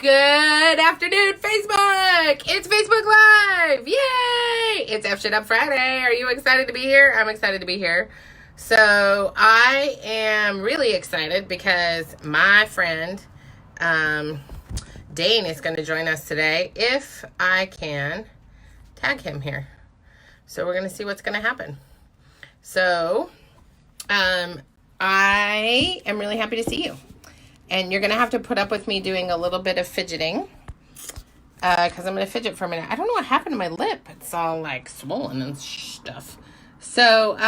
Good afternoon, Facebook! It's Facebook Live! Yay! It's F Shit Up Friday. Are you excited to be here? I'm excited to be here. So I am really excited because my friend Dane is going to join us today if I can tag him here. So we're going to see what's going to happen. So I am really happy to see you. And you're going to have to put up with me doing a little bit of fidgeting. Because I'm going to fidget for a minute. I don't know what happened to my lip. It's all like swollen and stuff. So,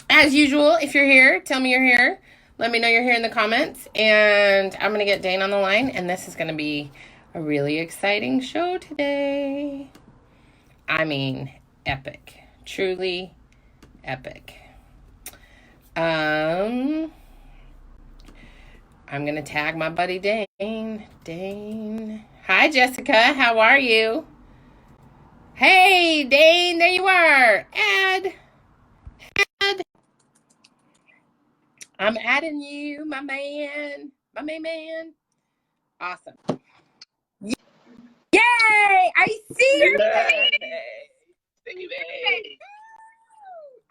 as usual, if you're here, tell me you're here. Let me know you're here in the comments. And I'm going to get Dane on the line. And this is going to be a really exciting show today. I mean, epic. Truly epic. I'm going to tag my buddy Dane. Dane. Hi, Jessica. How are you? Hey, Dane. There you are. Add. I'm adding you, my man. My man. Awesome. Yay! I see your face. Baby.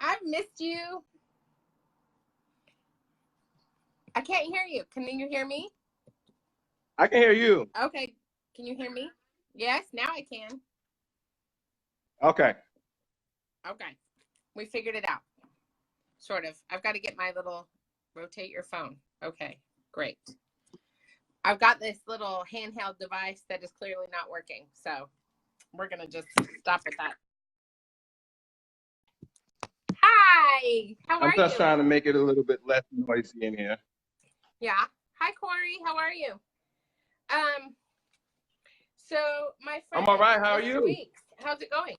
I've missed you. I can't hear you. Can you hear me? I can hear you. Okay. Can you hear me? Yes, now I can. Okay. Okay. We figured it out. Sort of. I've got to get my little rotate your phone. Okay, great. I've got this little handheld device that is clearly not working. So we're going to just stop with that. Hi. How are you? I'm just trying to make it a little bit less noisy in here. Yeah. Hi, Corey. How are you? So my friend. I'm all right. How are you? Weeks. How's it going?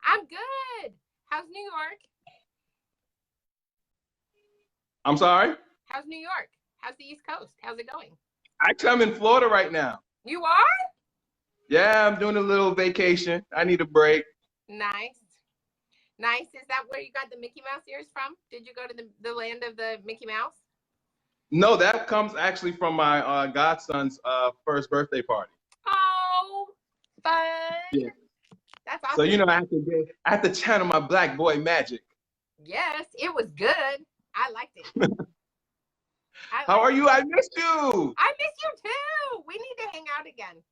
I'm good. How's New York? I'm sorry? How's New York? How's the East Coast? How's it going? Actually, I'm in Florida right now. You are? Yeah, I'm doing a little vacation. I need a break. Nice. Nice. Is that where you got the Mickey Mouse ears from? Did you go to the land of the Mickey Mouse? No, that comes actually from my godson's first birthday party. Oh, fun. Yeah. That's awesome. So, you know, I have to channel my black boy magic. Yes, it was good. I liked it. How are you? I missed you. I miss you too. We need to hang out again.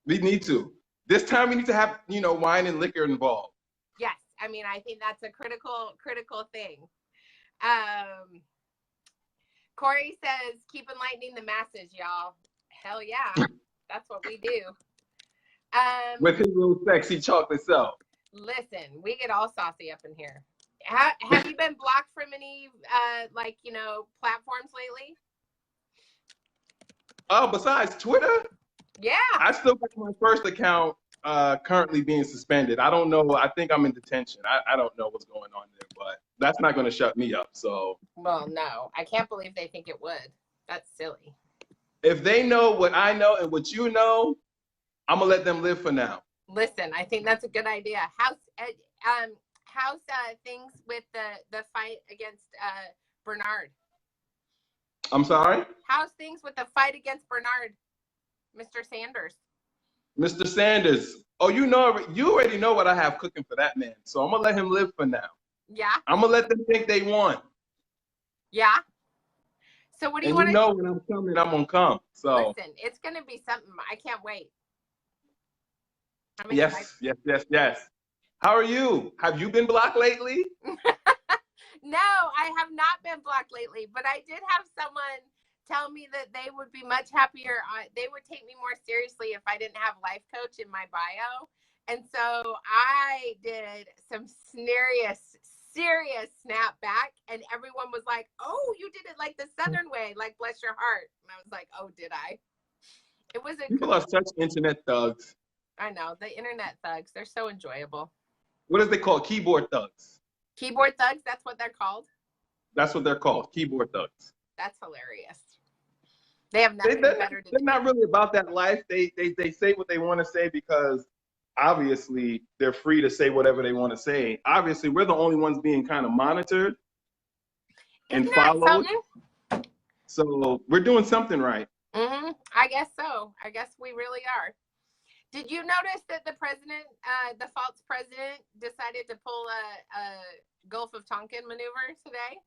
We need to. This time we need to have, you know, wine and liquor involved. Yes. I mean, I think that's a critical thing. Corey says, keep enlightening the masses, y'all. Hell yeah. That's what we do. With his little sexy chocolate self. Listen, we get all saucy up in here. Have you been blocked from any, platforms lately? Oh, besides Twitter? Yeah. I still got my first account currently being suspended. I don't know. I think I'm in detention. I don't know what's going on there, but that's not going to shut me up. So. Well, no. I can't believe they think it would. That's silly. If they know what I know and what you know, I'm going to let them live for now. Listen, I think that's a good idea. How's things with the fight against Bernard? I'm sorry? How's things with the fight against Bernard, Mr. Sanders? Mr. Sanders. Oh, you already know what I have cooking for that man. So I'm going to let him live for now. Yeah. I'm going to let them think they won. Yeah. So what do you want to... And you know when I'm coming, I'm going to come. So. Listen, it's going to be something. I can't wait. Yes. How are you? Have you been blocked lately? No, I have not been blocked lately, but I did have someone tell me that they would be much happier. They would take me more seriously if I didn't have life coach in my bio. And so I did some serious snap back, and everyone was like, oh, you did it like the Southern way, like bless your heart. And I was like, oh, did I? It was a People are such internet thugs. I know, the internet thugs, they're so enjoyable. What is they called? Keyboard thugs. Keyboard thugs, that's what they're called? That's what they're called, keyboard thugs. That's hilarious. They have nothing better to do. They're not really about that life. They say what they want to say because obviously they're free to say whatever they want to say. Obviously, we're the only ones being kind of monitored and followed. So we're doing something right. Mm-hmm. I guess so. I guess we really are. Did you notice that the president, the false president, decided to pull a Gulf of Tonkin maneuver today?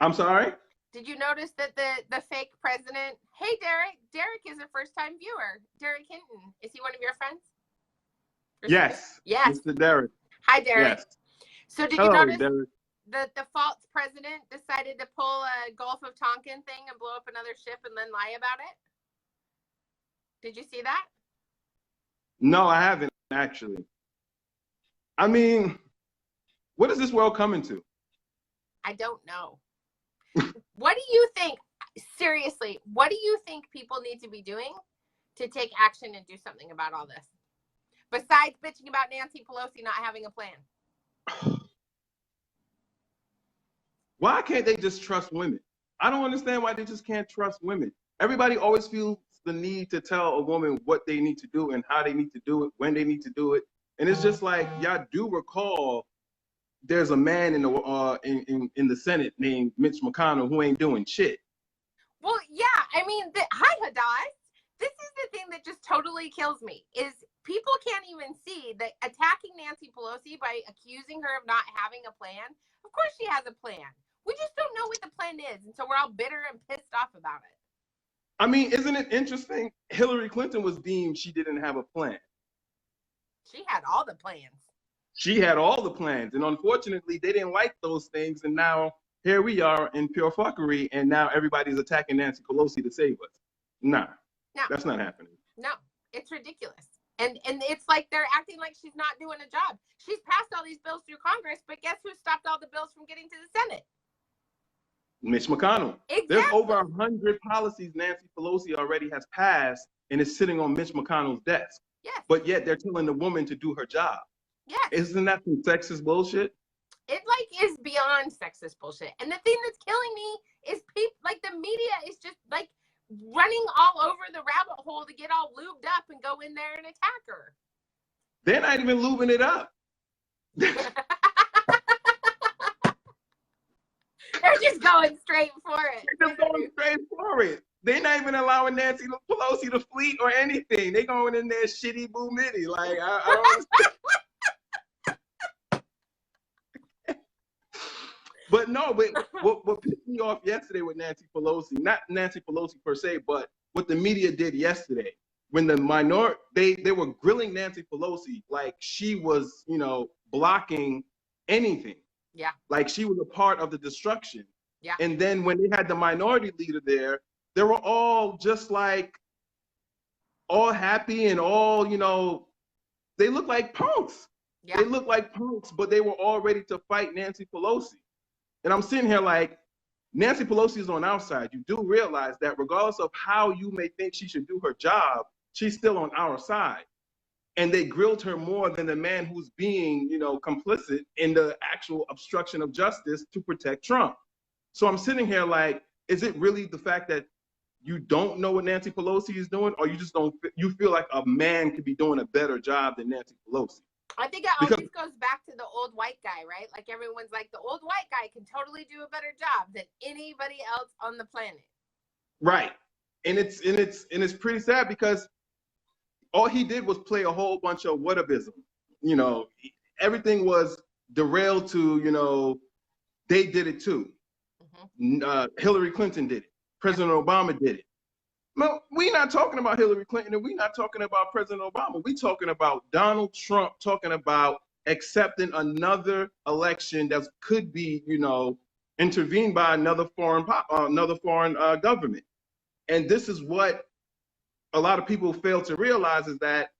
I'm sorry? Did you notice that the fake president? Hey, Derek. Derek is a first-time viewer. Derek Hinton. Is he one of your friends? Yes. Yes. Mr. Derek. Hi, Derek. Yes. So did you Hello, notice Derek. that the false president decided to pull a Gulf of Tonkin thing and blow up another ship and then lie about it? Did you see that? No, I haven't, actually. I mean, what is this world coming to? I don't know. What do you think? Seriously, what do you think people need to be doing to take action and do something about all this? Besides bitching about Nancy Pelosi not having a plan. Why can't they just trust women? I don't understand why they just can't trust women. Everybody always feels the need to tell a woman what they need to do and how they need to do it, when they need to do it. And it's just like, y'all do recall there's a man in the Senate named Mitch McConnell who ain't doing shit. Well, yeah, I mean, hi, Hadas. This is the thing that just totally kills me, is people can't even see that attacking Nancy Pelosi by accusing her of not having a plan. Of course she has a plan. We just don't know what the plan is, and so we're all bitter and pissed off about it. I mean, isn't it interesting? Hillary Clinton was deemed she didn't have a plan. She had all the plans. She had all the plans, and unfortunately, they didn't like those things, and now here we are in pure fuckery, and now everybody's attacking Nancy Pelosi to save us. Nah, no, that's not happening. No, it's ridiculous. And it's like they're acting like she's not doing a job. She's passed all these bills through Congress, but guess who stopped all the bills from getting to the Senate? Mitch McConnell. Exactly. There's over 100 policies Nancy Pelosi already has passed, and it's sitting on Mitch McConnell's desk. Yes. But yet they're telling the woman to do her job. Yes. Isn't that some sexist bullshit? It is beyond sexist bullshit. And the thing that's killing me is people, the media is just running all over the rabbit hole to get all lubed up and go in there and attack her. They're not even lubing it up. They're just going straight for it. They're just going straight for it. They're not even allowing Nancy Pelosi to fleet or anything. They going in there shitty boo mitty. I don't understand. But what pissed me off yesterday with Nancy Pelosi, not Nancy Pelosi per se, but what the media did yesterday, when the minority, they were grilling Nancy Pelosi like she was, blocking anything. Yeah. Like she was a part of the destruction. Yeah. And then when they had the minority leader there, they were all just all happy and all, they looked like punks. Yeah. They looked like punks, but they were all ready to fight Nancy Pelosi. And I'm sitting here like, Nancy Pelosi is on our side. You do realize that regardless of how you may think she should do her job, she's still on our side. And they grilled her more than the man who's being, complicit in the actual obstruction of justice to protect Trump. So I'm sitting here like, is it really the fact that you don't know what Nancy Pelosi is doing, or you feel like a man could be doing a better job than Nancy Pelosi? I think it always goes back to the old white guy, right? Like everyone's like, the old white guy can totally do a better job than anybody else on the planet. Right. And it's pretty sad because all he did was play a whole bunch of whatabism. Everything was derailed to, they did it too. Mm-hmm. Hillary Clinton did it. President Obama did it. No, we're not talking about Hillary Clinton and we're not talking about President Obama. We're talking about Donald Trump talking about accepting another election that could be, intervened by another foreign government. And this is what a lot of people fail to realize, is that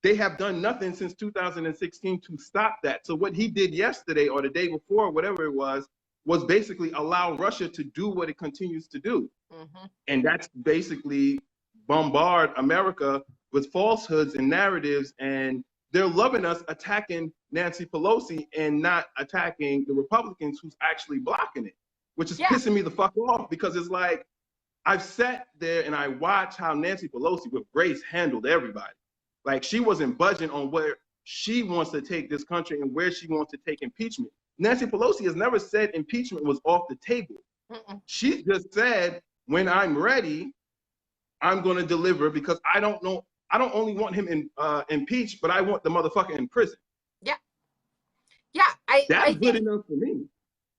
they have done nothing since 2016 to stop that. So what he did yesterday or the day before, whatever it was basically allow Russia to do what it continues to do. Mm-hmm. And that's basically bombard America with falsehoods and narratives. And they're loving us attacking Nancy Pelosi and not attacking the Republicans who's actually blocking it, which is pissing me the fuck off, because it's like, I've sat there and I watched how Nancy Pelosi with grace handled everybody. Like she wasn't budging on where she wants to take this country and where she wants to take impeachment. Nancy Pelosi has never said impeachment was off the table. Mm-mm. She just said, when I'm ready, I'm going to deliver because I don't only want him impeached, but I want the motherfucker in prison. Yeah. Yeah. That's I good think, enough for me.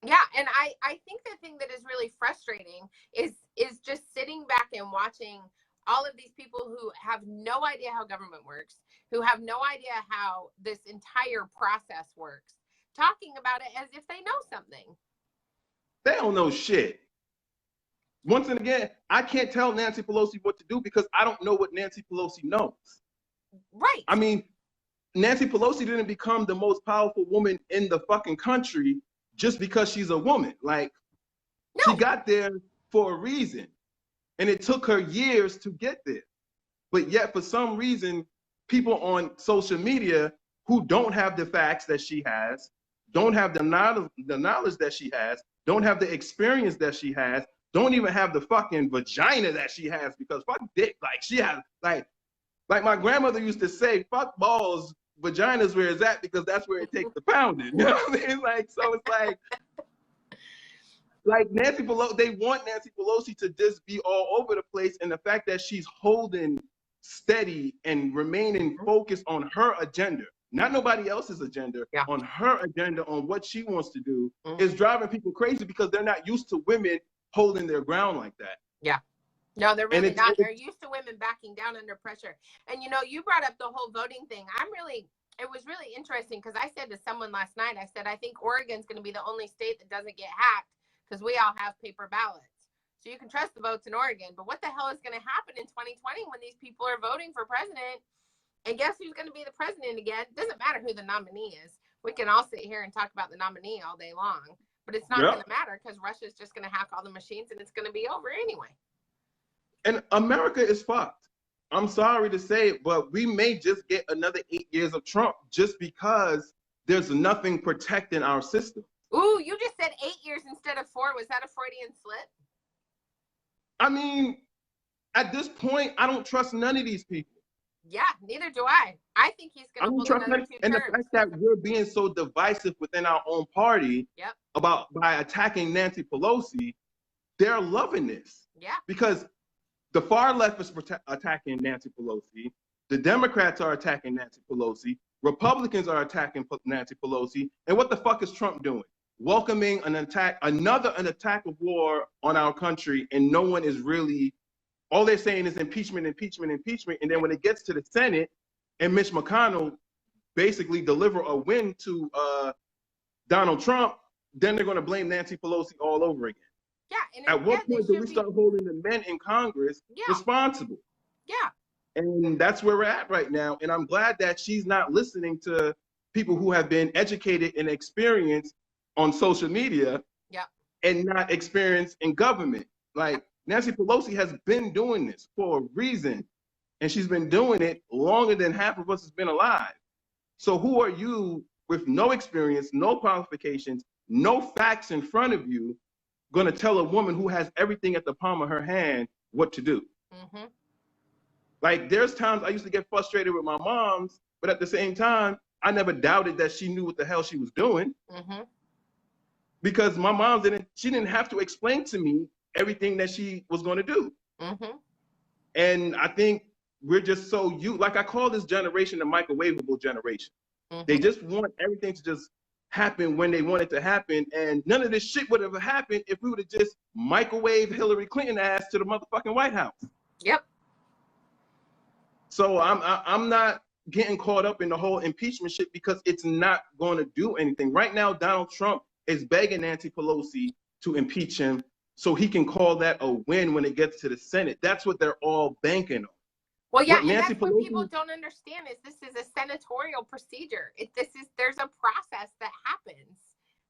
yeah, and I think the thing that is really frustrating is just sitting back and watching all of these people who have no idea how government works, who have no idea how this entire process works, talking about it as if they know something. They don't know shit. Once and again, I can't tell Nancy Pelosi what to do because I don't know what Nancy Pelosi knows. Right. I mean, Nancy Pelosi didn't become the most powerful woman in the fucking country just because she's a woman. Like, no. She got there for a reason. And it took her years to get there. But yet, for some reason, people on social media who don't have the facts that she has, don't have the knowledge that she has, don't have the experience that she has, don't even have the fucking vagina that she has, because fuck dick, like she has, like my grandmother used to say, fuck balls, vagina's where it's at, because that's where it takes the pounding. You know what I mean? Like, so it's like Nancy Pelosi, they want Nancy Pelosi to just be all over the place, and the fact that she's holding steady and remaining focused on her agenda, not nobody else's agenda, on her agenda, on what she wants to do, is driving people crazy because they're not used to women holding their ground like that. Yeah. No, they're really not. They're used to women backing down under pressure. And, you know, you brought up the whole voting thing. It was really interesting because I said to someone last night, I said, I think Oregon's going to be the only state that doesn't get hacked because we all have paper ballots. So you can trust the votes in Oregon. But what the hell is going to happen in 2020 when these people are voting for president? And guess who's going to be the president again? It doesn't matter who the nominee is. We can all sit here and talk about the nominee all day long. But it's not going to matter because Russia's just going to hack all the machines and it's going to be over anyway. And America is fucked. I'm sorry to say it, but we may just get another 8 years of Trump just because there's nothing protecting our system. Ooh, you just said 8 years instead of 4. Was that a Freudian slip? I mean, at this point, I don't trust none of these people. Yeah, neither do I. I think he's going to hold another 2 terms. And the fact that we're being so divisive within our own party by attacking Nancy Pelosi, they're loving this. Yeah. Because the far left is attacking Nancy Pelosi. The Democrats are attacking Nancy Pelosi. Republicans are attacking Nancy Pelosi. And what the fuck is Trump doing? Welcoming an attack of war on our country, and no one is really, all they're saying is impeachment, impeachment, impeachment. And then when it gets to the Senate and Mitch McConnell basically deliver a win to Donald Trump, then they're going to blame Nancy Pelosi all over again. Yeah. And at what point do we start holding the men in Congress responsible? Yeah. And that's where we're at right now. And I'm glad that she's not listening to people who have been educated and experienced on social media and not experienced in government. Like Nancy Pelosi has been doing this for a reason. And she's been doing it longer than half of us has been alive. So who are you with no experience, no qualifications, no facts in front of you, going to tell a woman who has everything at the palm of her hand what to do? Mm-hmm. Like, there's times I used to get frustrated with my moms, but at the same time, I never doubted that she knew what the hell she was doing. Mm-hmm. Because my mom didn't have to explain to me everything that she was going to do. Mm-hmm. And I think we're just so like I call this generation the microwavable generation. Mm-hmm. They just want everything to just happen when they want it to happen. And none of this shit would have happened if we would have just microwaved Hillary Clinton ass to the motherfucking White House. Yep. So I'm not getting caught up in the whole impeachment shit because it's not going to do anything. Right now, Donald Trump is begging Nancy Pelosi to impeach him so he can call that a win when it gets to the Senate. That's what they're all banking on. Well, yeah, and that's what people don't understand is this is a senatorial procedure. There's a process that happens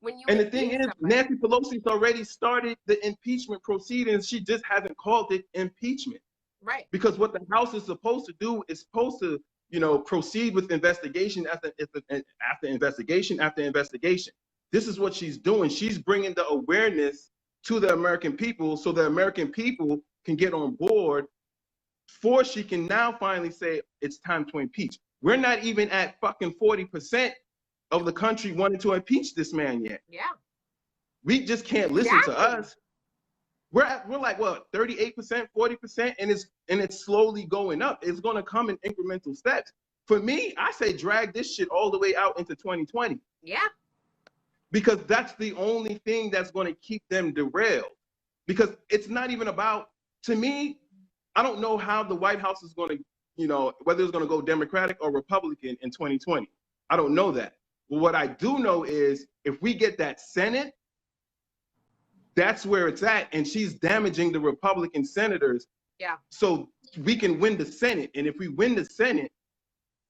when you. And the thing is, Nancy Pelosi's already started the impeachment proceedings. She just hasn't called it impeachment. Right. Because what the House is supposed to do is supposed to, proceed with investigation after investigation after investigation. This is what she's doing. She's bringing the awareness to the American people so the American people can get on board before she can now finally say it's time to impeach. We're not even at fucking 40% of the country wanting to impeach this man yet. Yeah. We just can't listen to us. we're like what, 38%, 40%, and it's slowly going up. It's going to come in incremental steps. For me, I say drag this shit all the way out into 2020. Yeah. Because that's the only thing that's going to keep them derailed. Because it's not even about, to me, I don't know how the White House is going to, whether it's going to go Democratic or Republican in 2020. I don't know that. But what I do know is if we get that Senate, that's where it's at. And she's damaging the Republican senators. Yeah. So we can win the Senate. And if we win the Senate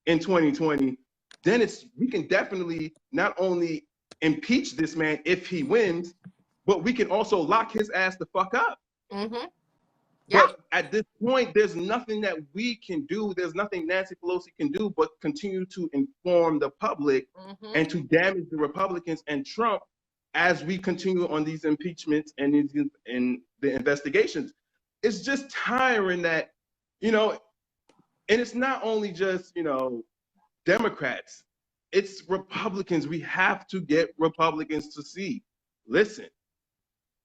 in 2020, then we can definitely not only impeach this man if he wins, but we can also lock his ass the fuck up. Mm-hmm. Yeah. But at this point, there's nothing that we can do. There's nothing Nancy Pelosi can do but continue to inform the public and to damage the Republicans and Trump as we continue on these impeachments and the investigations. It's just tiring that, and it's not only just, Democrats, it's Republicans. We have to get Republicans to see, listen,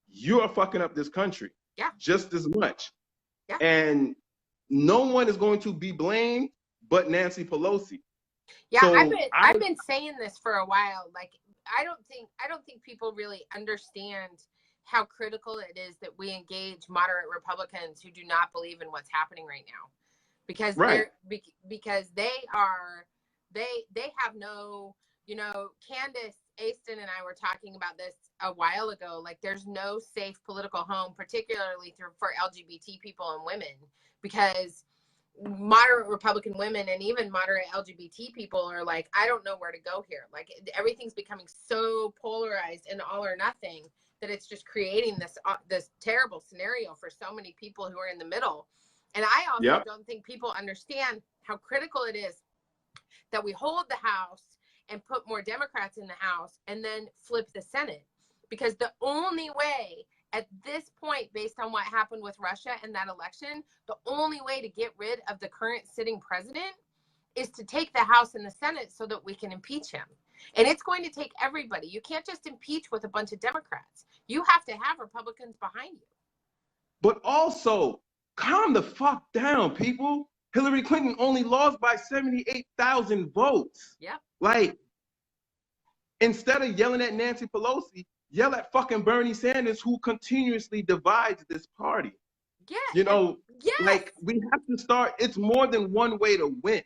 you are fucking up this country. Yeah. Just as much. Yeah. And no one is going to be blamed but Nancy Pelosi. Yeah, so I've been saying this for a while. Like, I don't think people really understand how critical it is that we engage moderate Republicans who do not believe in what's happening right now. Because because they have no, Candace Aston and I were talking about this a while ago. Like, there's no safe political home, particularly for LGBT people and women, because moderate Republican women and even moderate LGBT people are like, I don't know where to go here. Like, everything's becoming so polarized and all or nothing that it's just creating this terrible scenario for so many people who are in the middle. And I also don't think people understand how critical it is that we hold the House and put more Democrats in the House and then flip the Senate. Because the only way at this point, based on what happened with Russia and that election, the only way to get rid of the current sitting president is to take the House and the Senate so that we can impeach him. And it's going to take everybody. You can't just impeach with a bunch of Democrats. You have to have Republicans behind you. But also, calm the fuck down, people. Hillary Clinton only lost by 78,000 votes. Yeah. Like, instead of yelling at Nancy Pelosi, yell at fucking Bernie Sanders, who continuously divides this party. Yeah. Like, we have to start. It's more than one way to win.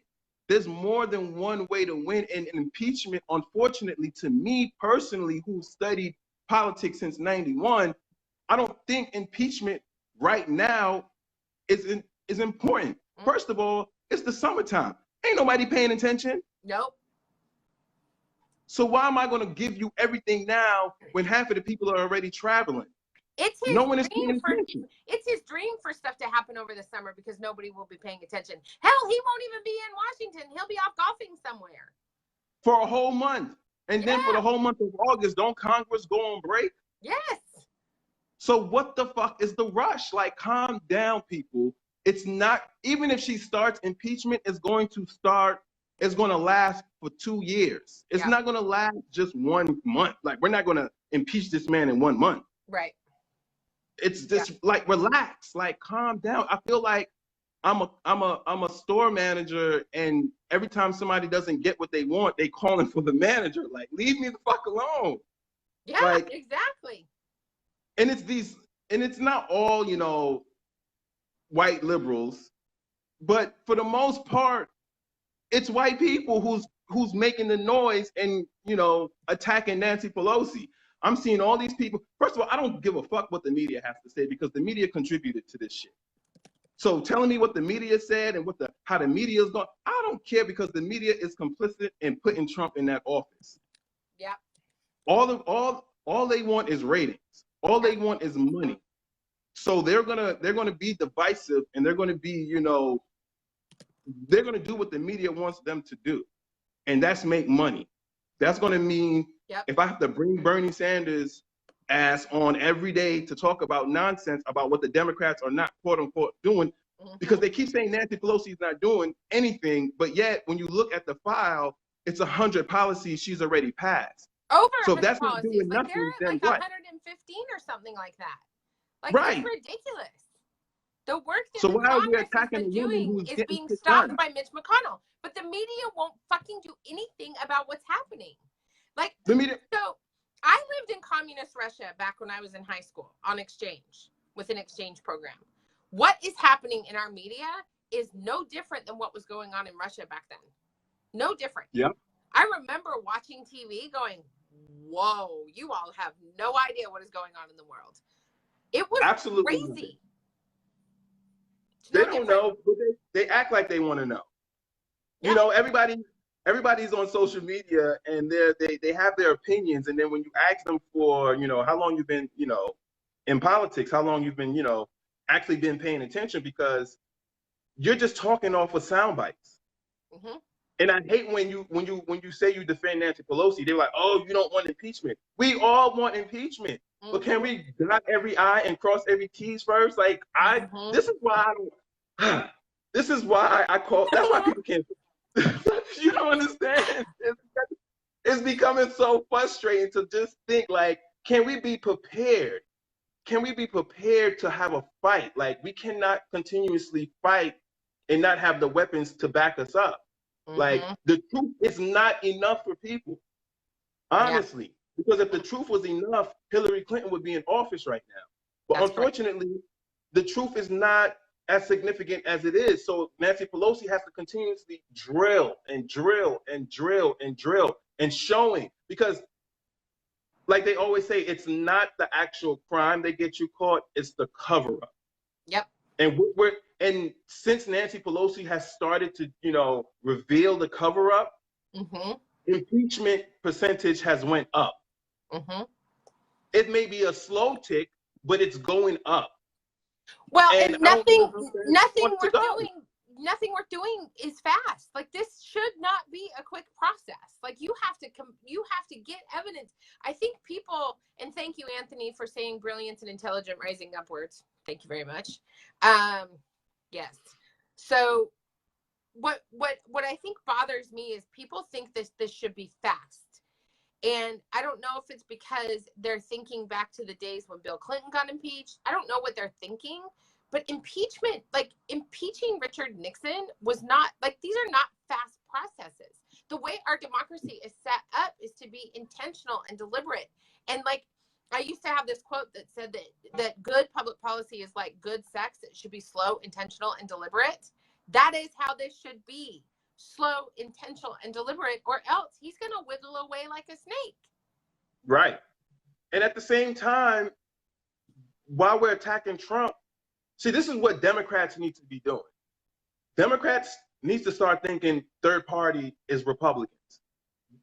There's more than one way to win. And impeachment, unfortunately, to me personally, who studied politics since 91, I don't think impeachment right now is important. First of all, it's the summertime. Ain't nobody paying attention. Nope. So why am I going to give you everything now when half of the people are already traveling? It's his no one is paying attention. It's his dream for stuff to happen over the summer because nobody will be paying attention. Hell, he won't even be in Washington. He'll be off golfing somewhere. For a whole month. And then for the whole month of August, don't Congress go on break? Yes. So what the fuck is the rush? Like, calm down, people. It's not, even if she starts impeachment, it's going to last for 2 years. It's not going to last just 1 month. Like, we're not going to impeach this man in 1 month. Right. It's just like, relax, like, calm down. I feel like I'm a store manager, and every time somebody doesn't get what they want, they calling for the manager. Like, leave me the fuck alone. Yeah, like, exactly. And it's not all, white liberals, but for the most part, it's white people who's making the noise and, attacking Nancy Pelosi. I'm seeing all these people. First of all, I don't give a fuck what the media has to say because the media contributed to this shit. So telling me what the media said and how the media is going, I don't care because the media is complicit in putting Trump in that office. Yeah. All they want is ratings. All they want is money. So they're gonna be divisive, and they're gonna be, they're gonna do what the media wants them to do, and that's make money. That's gonna mean if I have to bring Bernie Sanders ass on every day to talk about nonsense about what the Democrats are not quote unquote doing, because they keep saying Nancy Pelosi is not doing anything, but yet when you look at the file, it's 100 policies she's already passed. Over so 100 that's policies. not doing like nothing. Then like what? 115 or something like that. Like, it's Right. ridiculous. The work that So the why are we Congress has attacking a been woman doing who's is getting being shit stopped done? by Mitch McConnell. But the media won't fucking do anything about what's happening. Like, The media. so I lived in communist Russia back when I was in high school on exchange with an exchange program. What is happening in our media is no different than what was going on in Russia back then. No different. Yep. I remember watching TV going, whoa, you all have no idea what is going on in the world. It was Absolutely crazy. nothing. They don't know, but they act like they want to know. Yeah. You know, everybody's on social media and they have their opinions, and then when you ask them for, you know, how long you've been, you know, in politics, how long you've been, you know, actually been paying attention, because you're just talking off of sound bites. Mm-hmm. And I hate when you say you defend Nancy Pelosi, they're like, oh, you don't want impeachment. We all want impeachment. Mm-hmm. But can we dot every I and cross every T's first? Like, this is why I don't, this is why I call, that's why people can't, you don't understand. It's becoming so frustrating to just think, like, can we be prepared? Can we be prepared to have a fight? Like, we cannot continuously fight and not have the weapons to back us up. Mm-hmm. Like, the truth is not enough for people, honestly. Yeah. Because if the truth was enough, Hillary Clinton would be in office right now. But that's unfortunately, right. The truth is not as significant as it is. So Nancy Pelosi has to continuously drill and drill and drill and drill and showing, because like they always say, it's not the actual crime that gets you caught, it's the cover-up. Yep. And since Nancy Pelosi has started to, you know, reveal the cover-up, mm-hmm. impeachment percentage has went up. Mm-hmm. It may be a slow tick, but it's going up. Well, and nothing we're doing is fast. Like, this should not be a quick process. Like, you have to get evidence. I think people, and thank you, Anthony, for saying brilliance and intelligent rising upwards. Thank you very much. Yes. So what I think bothers me is people think this should be fast. And I don't know if it's because they're thinking back to the days when Bill Clinton got impeached. I don't know what they're thinking. But impeachment, like impeaching Richard Nixon was not, like, these are not fast processes. The way our democracy is set up is to be intentional and deliberate. And like, I used to have this quote that said that good public policy is like good sex. It should be slow, intentional, and deliberate. That is how this should be. Slow, intentional, and deliberate, or else he's going to wiggle away like a snake. Right. And at the same time, while we're attacking Trump, see, this is what Democrats need to be doing. Democrats need to start thinking third party is Republicans.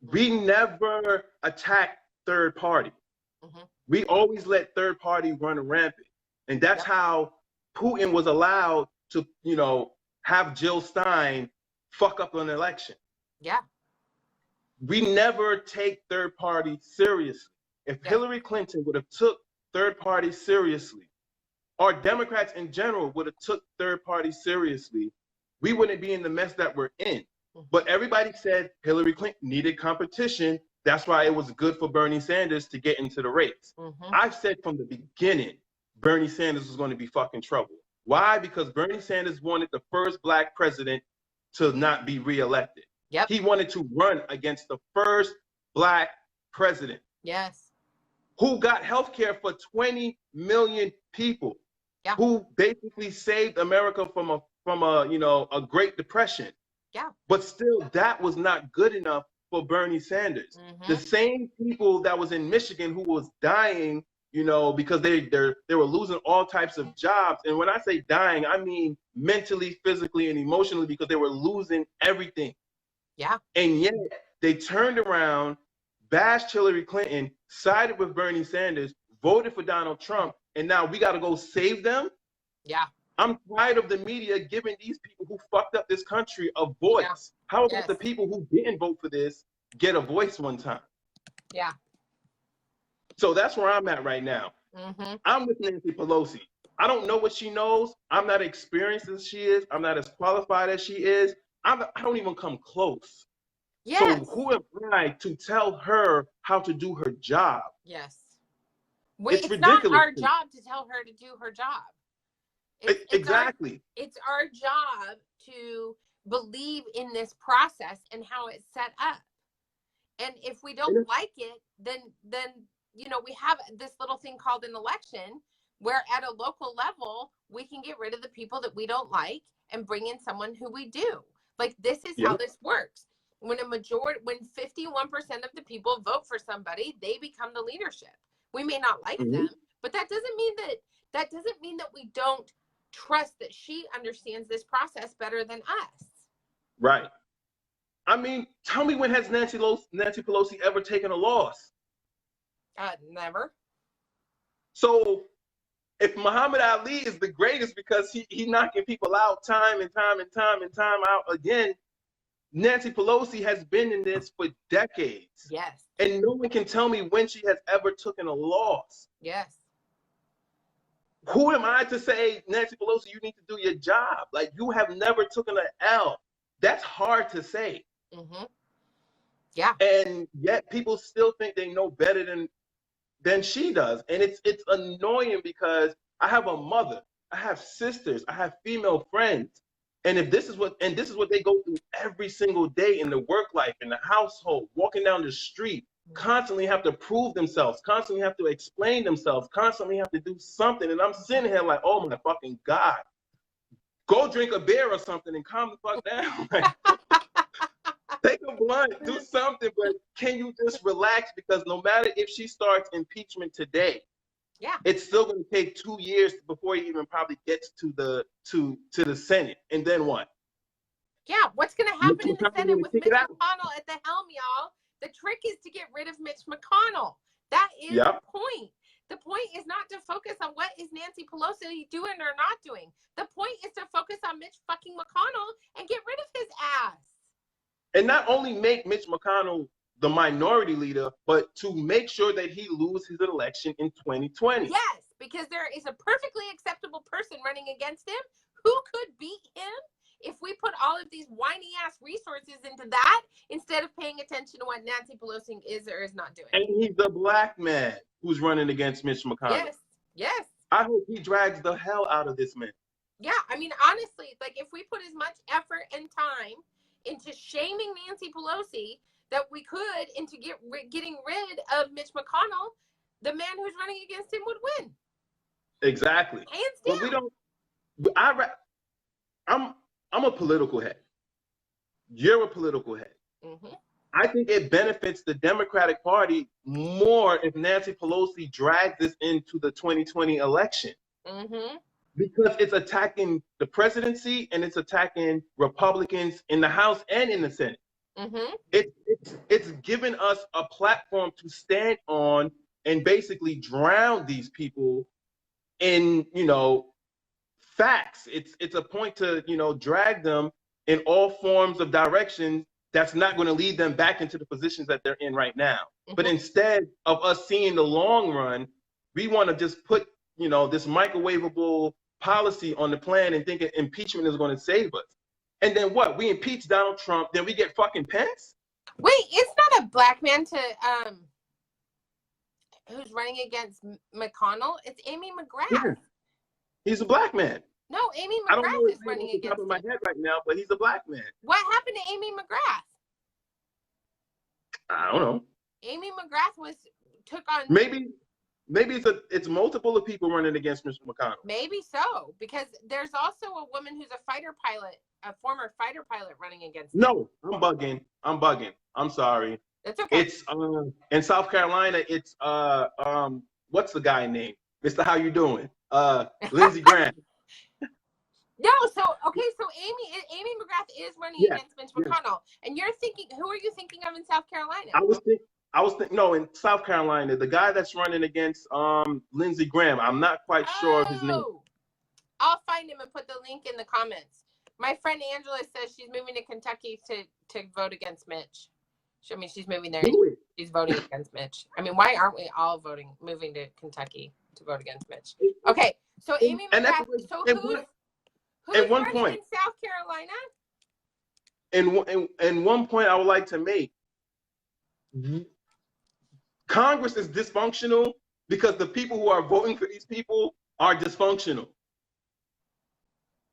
We never attack third party. Mm-hmm. We always let third party run rampant. And that's how Putin was allowed to, you know, have Jill Stein fuck up an election. Yeah. We never take third party seriously. If Hillary Clinton would have took third party seriously, or Democrats in general would have took third parties seriously, we wouldn't be in the mess that we're in. Mm-hmm. But everybody said Hillary Clinton needed competition. That's why it was good for Bernie Sanders to get into the race. Mm-hmm. I've said from the beginning, Bernie Sanders was going to be fucking trouble. Why? Because Bernie Sanders wanted the first Black president to not be reelected. Yep. He wanted to run against the first Black president. Yes. Who got health care for 20 million people. Yeah. Who basically saved America from a you know, a Great Depression. Yeah. But still, that was not good enough for Bernie Sanders. Mm-hmm. The same people that was in Michigan who was dying, you know, because they were losing all types of jobs. And when I say dying, I mean mentally, physically, and emotionally, because they were losing everything. Yeah. And yet they turned around, bashed Hillary Clinton, sided with Bernie Sanders, voted for Donald Trump, and now we got to go save them? Yeah. I'm tired of the media giving these people who fucked up this country a voice. Yeah. How about the people who didn't vote for this get a voice one time? Yeah. So that's where I'm at right now. Mm-hmm. I'm with Nancy Pelosi. I don't know what she knows. I'm not experienced as she is. I'm not as qualified as she is. I don't even come close. Yes. So who am I to tell her how to do her job? Yes. It's It's not ridiculous. our job to tell her to do her job. Exactly. It's our job to believe in this process and how it's set up. And if we don't like it, then we have this little thing called an election where at a local level, we can get rid of the people that we don't like and bring in someone who we do. Like, this is how this works. When 51% of the people vote for somebody, they become the leadership. We may not like them, but that doesn't mean that we don't trust that she understands this process better than us. Right. I mean, tell me, when has Nancy Pelosi ever taken a loss? Never. So if Muhammad Ali is the greatest because he knocking people out time and time out again, Nancy Pelosi has been in this for decades. Yes. And no one can tell me when she has ever taken a loss. Yes. Who am I to say, Nancy Pelosi, you need to do your job? Like, you have never taken an L. That's hard to say. Yeah. And yet people still think they know better than she does. And it's annoying because I have a mother, I have sisters, I have female friends. And this is what they go through every single day in the work life, in the household, walking down the street, constantly have to prove themselves, constantly have to explain themselves, constantly have to do something. And I'm sitting here like, oh my fucking God, go drink a beer or something and calm the fuck down. Take a blunt, do something, but can you just relax? Because no matter if she starts impeachment today, it's still going to take 2 years before he even probably gets to the Senate. And then what? Yeah, what's going to happen in the Senate with Mitch McConnell at the helm, y'all? The trick is to get rid of Mitch McConnell. That is the point. The point is not to focus on what is Nancy Pelosi doing or not doing. The point is to focus on Mitch fucking McConnell and get rid of his ass. And not only make Mitch McConnell the minority leader, but to make sure that he loses his election in 2020. Yes, because there is a perfectly acceptable person running against him who could beat him if we put all of these whiny ass resources into that instead of paying attention to what Nancy Pelosi is or is not doing. And he's a black man who's running against Mitch McConnell. Yes, yes. I hope he drags the hell out of this man. Yeah, I mean, honestly, like, if we put as much effort and time into shaming Nancy Pelosi that we could into getting rid of Mitch McConnell, the man who's running against him would win. Exactly. Hands down. But I'm a political head. You're a political head. I think it benefits the Democratic Party more if Nancy Pelosi drags this into the 2020 election. Because it's attacking the presidency and it's attacking Republicans in the House and in the Senate. It's given us a platform to stand on and basically drown these people in, facts. It's a point to, drag them in all forms of direction that's not going to lead them back into the positions that they're in right now. But instead of us seeing the long run, we want to just put, this microwavable policy on the plan and thinking impeachment is going to save us. And then what? We impeach Donald Trump, then we get fucking Pence? Wait, it's not a black man who's running against McConnell. It's Amy McGrath. Yeah. He's a black man. No, Amy McGrath I don't know is running against him. off the top of my head right now, but he's a black man. What happened to Amy McGrath? I don't know. Amy McGrath took on. Maybe it's multiple of people running against Mr. McConnell. Maybe so, because there's also a woman who's a former fighter pilot running against him. No, I'm bugging. I'm sorry. That's okay. It's in South Carolina. It's what's the guy name? Mr. How you doing? Lindsey Graham. No, so Amy McGrath is running against Mitch McConnell, and you're thinking, who are you thinking of in South Carolina? I was thinking, no, in South Carolina, the guy that's running against Lindsey Graham. I'm not quite sure of his name. I'll find him and put the link in the comments. My friend Angela says she's moving to Kentucky to vote against Mitch. She's moving there. She's voting against Mitch. I mean, why aren't we all moving to Kentucky to vote against Mitch? Okay, so Amy McGrath. So who's running in South Carolina? And one point I would like to make. Congress is dysfunctional because the people who are voting for these people are dysfunctional.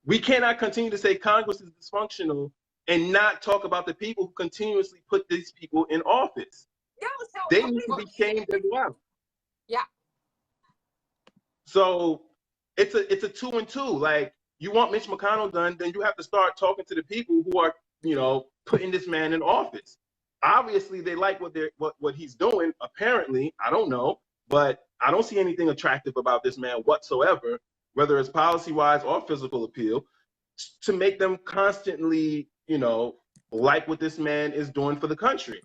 We cannot continue to say Congress is dysfunctional and not talk about the people who continuously put these people in office. No, so they need to be changed as well. Yeah. So it's a 2 and 2. Like, you want Mitch McConnell done, then you have to start talking to the people who are, putting this man in office. Obviously, they like what he's doing. Apparently, I don't know, but I don't see anything attractive about this man whatsoever, whether it's policy-wise or physical appeal, to make them constantly, like what this man is doing for the country.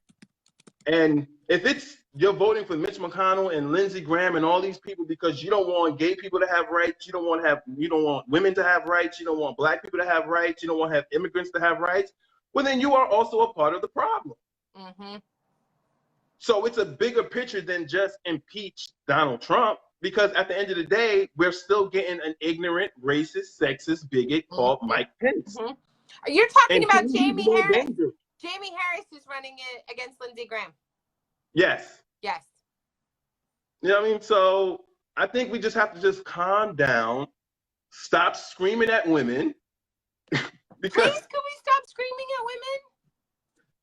And if you're voting for Mitch McConnell and Lindsey Graham and all these people because you don't want gay people to have rights, you don't want women to have rights, you don't want black people to have rights, you don't want to have immigrants to have rights, well, then you are also a part of the problem. Mm-hmm. So it's a bigger picture than just impeach Donald Trump, because at the end of the day, we're still getting an ignorant, racist, sexist bigot called Mike Pence. Mm-hmm. You're talking about Jamie Harris? Dangerous. Jamie Harris is running it against Lindsey Graham. Yes. Yes. You know what I mean? So I think we just have to just calm down, stop screaming at women. Because, please, could we stop screaming at women?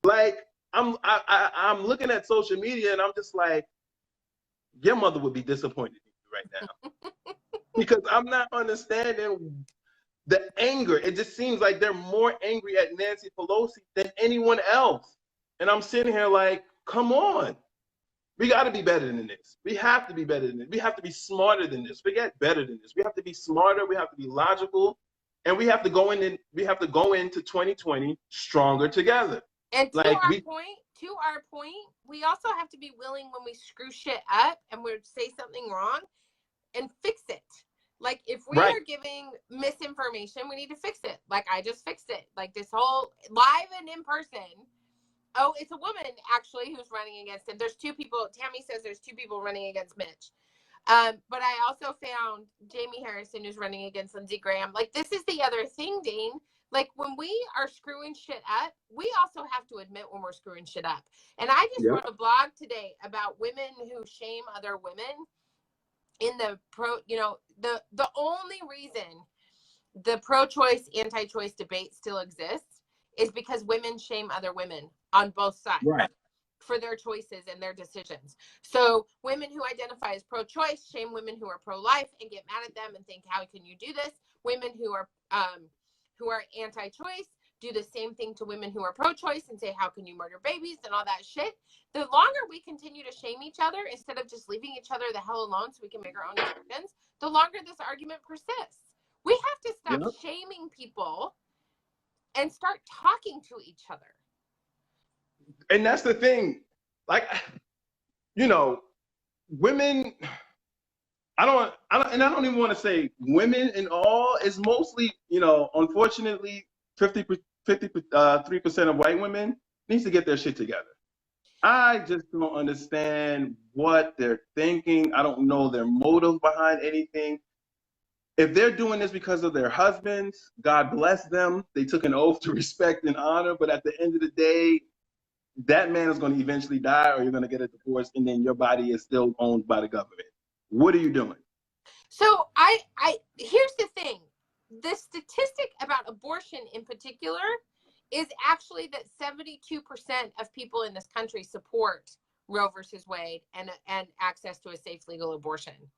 Like, I'm looking at social media and I'm just like, your mother would be disappointed in you right now. Because I'm not understanding the anger. It just seems like they're more angry at Nancy Pelosi than anyone else. And I'm sitting here like, come on. We got to be better than this. We have to be better than this. We have to be smarter than this. We get better than this. We have to be smarter. We have to be logical. And we have to go into 2020 stronger together. And to our point, we also have to be willing when we screw shit up and we say something wrong and fix it. Like, if we are giving misinformation, we need to fix it. Like, I just fixed it. Like, this whole live and in person. Oh, it's a woman, actually, who's running against him. There's two people. Tammy says there's two people running against Mitch. But I also found Jamie Harrison, who's running against Lindsey Graham. Like, this is the other thing, Dane. Like, when we are screwing shit up, we also have to admit when we're screwing shit up. And I just wrote a blog today about women who shame other women in the the only reason the pro-choice, anti-choice debate still exists is because women shame other women on both sides for their choices and their decisions. So women who identify as pro-choice shame women who are pro-life and get mad at them and think, how can you do this? Women who are anti-choice do the same thing to women who are pro-choice and say, how can you murder babies and all that shit. The longer we continue to shame each other instead of just leaving each other the hell alone so we can make our own decisions, the longer this argument persists. We have to stop shaming people and start talking to each other. And that's the thing. Like, women, I don't even want to say women in all. It's mostly, unfortunately, 53% of white women needs to get their shit together. I just don't understand what they're thinking. I don't know their motive behind anything. If they're doing this because of their husbands, God bless them. They took an oath to respect and honor. But at the end of the day, that man is going to eventually die, or you're going to get a divorce, and then your body is still owned by the government. What are you doing? So here's the thing. The statistic about abortion in particular is actually that 72% of people in this country support Roe versus Wade and access to a safe, legal abortion.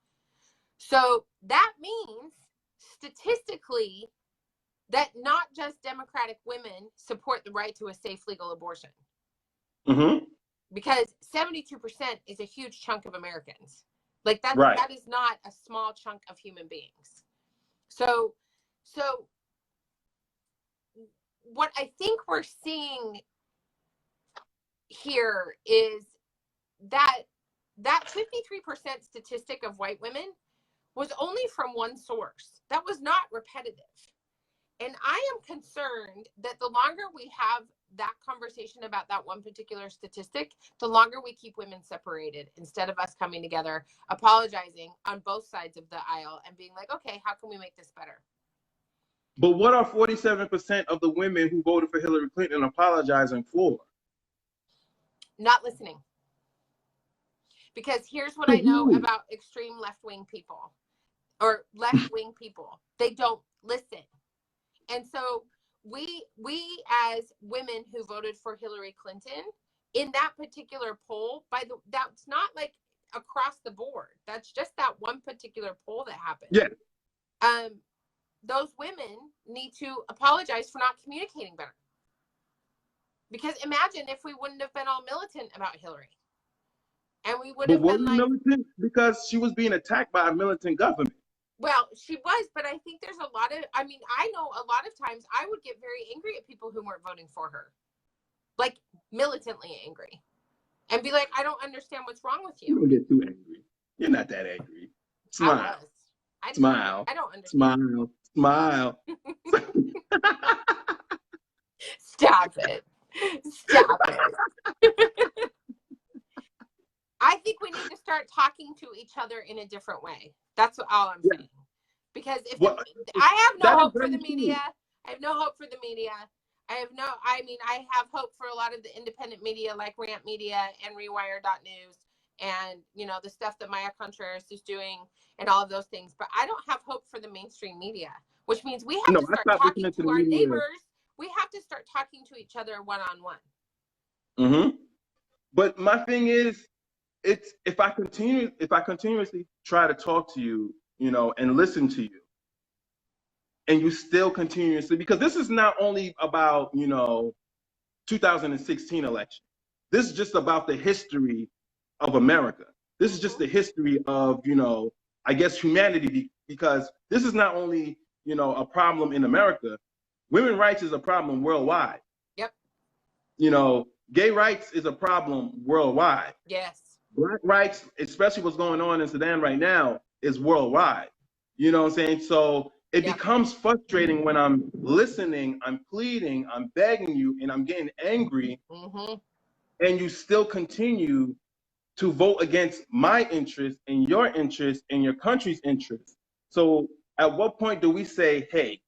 So that means statistically that not just Democratic women support the right to a safe, legal abortion. Mm-hmm. Because 72% is a huge chunk of Americans. Like that is not a small chunk of human beings. So what I think we're seeing here is that 53% statistic of white women was only from one source. That was not repetitive. And I am concerned that the longer we have that conversation about that one particular statistic, the longer we keep women separated instead of us coming together, apologizing on both sides of the aisle and being like, okay, how can we make this better? But what are 47% of the women who voted for Hillary Clinton apologizing for? Not listening. Because here's what To I know who? about extreme left-wing people or left-wing people. They don't listen. And so we as women who voted for Hillary Clinton in that particular poll, that's not like across the board. That's just that one particular poll that happened. Yeah. Those women need to apologize for not communicating better. Because imagine if we wouldn't have been all militant about Hillary. And we would have been like, militant because she was being attacked by a militant government. Well, she was, but I think there's a lot of, I mean, I know a lot of times I would get very angry at people who weren't voting for her. Like, militantly angry. And be like, I don't understand what's wrong with you. You don't get too angry. You're not that angry. Smile. Smile. I don't understand. Smile. Stop it. Stop it. I think we need to start talking to each other in a different way. That's all I'm saying. Because I have no hope for the media. I have no hope for the media. I have hope for a lot of the independent media like Rant Media and Rewire.news and, you know, the stuff that Maya Contreras is doing and all of those things. But I don't have hope for the mainstream media, which means we have to start talking to our neighbors. We have to start talking to each other one-on-one. Mm-hmm. But my thing is, if I continuously try to talk to you, you know, and listen to you, and you still continuously, because this is not only about, you know, 2016 election. This is just about the history of America. This is just the history of, you know, I guess humanity, because this is not only, you know, a problem in America. Women's rights is a problem worldwide. Yep. You know, gay rights is a problem worldwide. Yes. Black rights, especially what's going on in Sudan right now, is worldwide. You know what I'm saying? So it becomes frustrating when I'm listening, I'm pleading, I'm begging you, and I'm getting angry, and you still continue to vote against my interest and your interest and your country's interest. So at what point do we say, hey,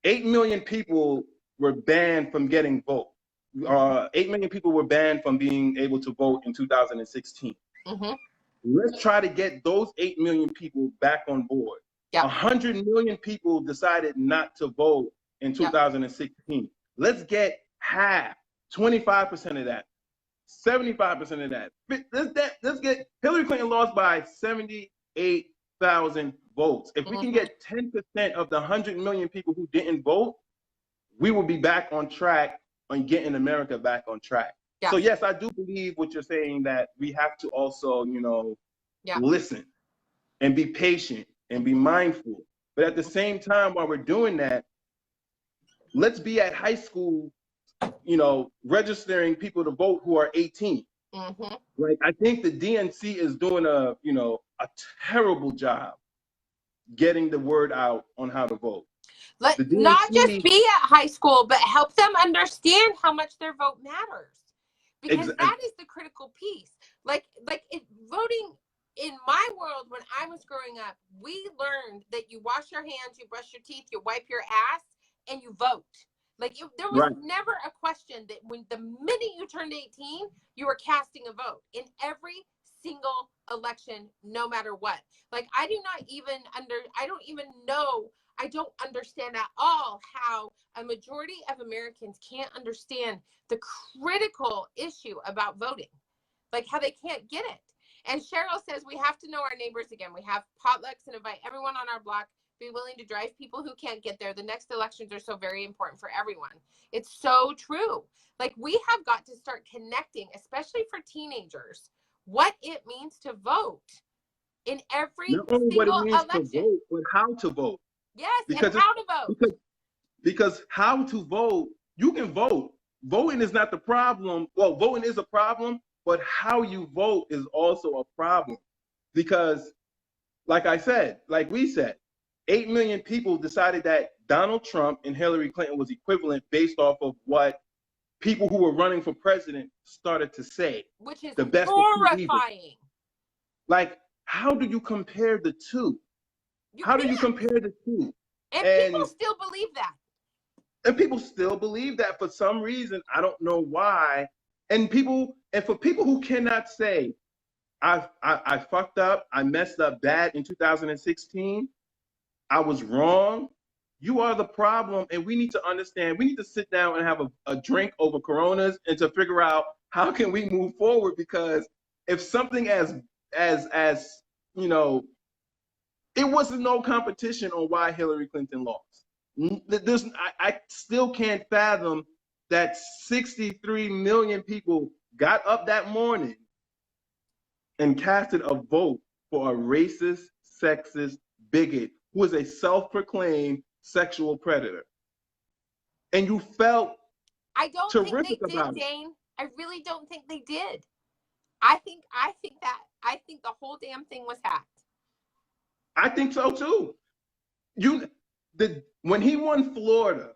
8 million people were banned from getting vote? 8 million people were banned from being able to vote in 2016. Let's try to get those 8 million people back on board. 100 million people decided not to vote in 2016. Let's get half, 25% of that, 75% of that. Let's get Hillary Clinton lost by 78,000 votes. If we can get 10% of the 100 million people who didn't vote, we will be back on track on getting America back on track. So yes, I do believe what you're saying, that we have to also, you know, listen and be patient and be mindful. But at the same time, while we're doing that, let's be at high school, you know, registering people to vote who are 18. Like, I think the DNC is doing a terrible job getting the word out on how to vote. Not just be at high school, but help them understand how much their vote matters. Because that is the critical piece. Voting in my world, when I was growing up, we learned that you wash your hands, you brush your teeth, you wipe your ass, and you vote. There was never a question that when the minute you turned 18, you were casting a vote in every single election, no matter what. I don't understand at all how a majority of Americans can't understand the critical issue about voting, how they can't get it. And Cheryl says we have to know our neighbors again. We have potlucks and invite everyone on our block. Be willing to drive people who can't get there. The next elections are so very important for everyone. It's so true. We have got to start connecting, especially for teenagers, what it means to vote in every not only single what it means election. to vote, but how to vote. Yes, and how to vote. Because how to vote, you can vote. Voting is not the problem. Well, voting is a problem, but how you vote is also a problem. Because, like we said, 8 million people decided that Donald Trump and Hillary Clinton was equivalent based off of what people who were running for president started to say. Which is the best horrifying. How do you compare the two? How do you compare the two? And people still believe that. And people still believe that for some reason. I don't know why. And for people who cannot say I fucked up. I messed up bad in 2016. I was wrong. You are the problem, and we need to understand. We need to sit down and have a drink over Coronas and to figure out how can we move forward. Because if something as you know, it wasn't no competition on why Hillary Clinton lost. I still can't fathom that 63 million people got up that morning and casted a vote for a racist, sexist bigot who is a self-proclaimed sexual predator. And you felt I don't terrific think they about did, it. Dane. I really don't think they did. I think the whole damn thing was hacked. I think so too. When he won Florida,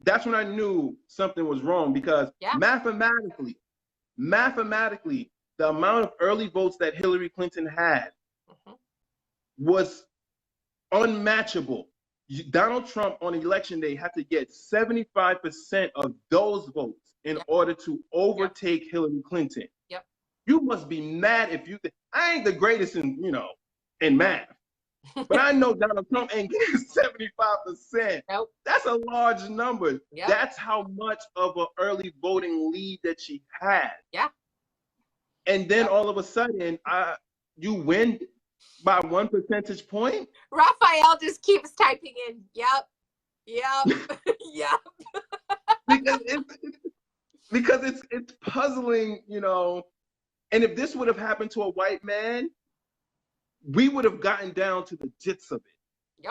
that's when I knew something was wrong, because mathematically, the amount of early votes that Hillary Clinton had was unmatchable. Donald Trump on election day had to get 75% of those votes in order to overtake Hillary Clinton. Yep. You must be mad if you think I ain't the greatest in math. But I know Donald Trump ain't getting 75%. Nope. That's a large number. Yep. That's how much of an early voting lead that she had. Yeah. And then all of a sudden, you win by 1 percentage point. Raphael just keeps typing in, yep, yep. because it's puzzling, And if this would have happened to a white man, we would have gotten down to the gist of it.